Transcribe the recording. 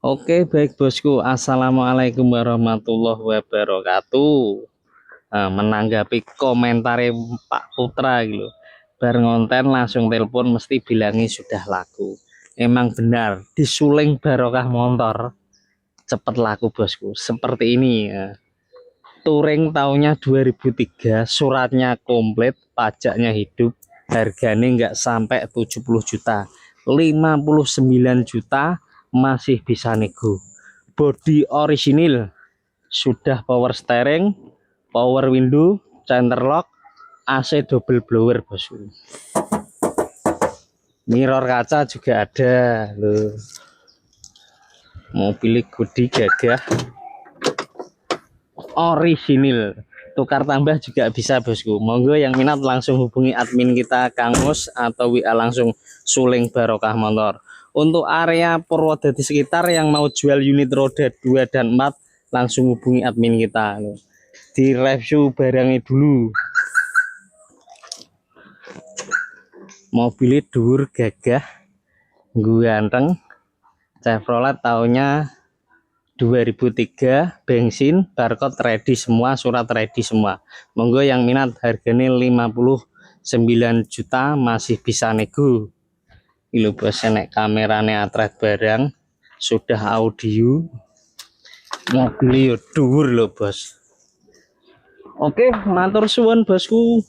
Oke, baik bosku. Assalamualaikum warahmatullahi wabarakatuh. Menanggapi komentar Pak Putra gitu. Bar ngonten langsung telepon mesti bilangnya sudah laku. Emang benar, disuling barokah motor cepet laku bosku. Seperti ini ya. Touring tahunnya 2003, suratnya komplit, pajaknya hidup, harganya nggak sampai 70 juta. 59 juta masih bisa nego. Body orisinil, sudah power steering, power window, center lock, AC double blower bosku. Mirror kaca juga ada loh. Mobil Gudi gagah orisinil, tukar tambah juga bisa bosku. Monggo yang minat langsung hubungi admin kita Kang Mus atau WA langsung Suling Barokah Motor. Untuk area Purwodadi sekitar yang mau jual unit roda 2 dan 4 langsung hubungi admin kita. Di review barangnya dulu. Mobilnya dur gagah, ganteng, Chevrolet tahunnya 2003, bensin, barcode ready semua, surat ready semua. Monggo yang minat, harganya 59 juta masih bisa nego. Ini bos, nek kameranya atret barang, sudah audio, mobil yo dhuwur lho bos. Oke, matur suwun bosku.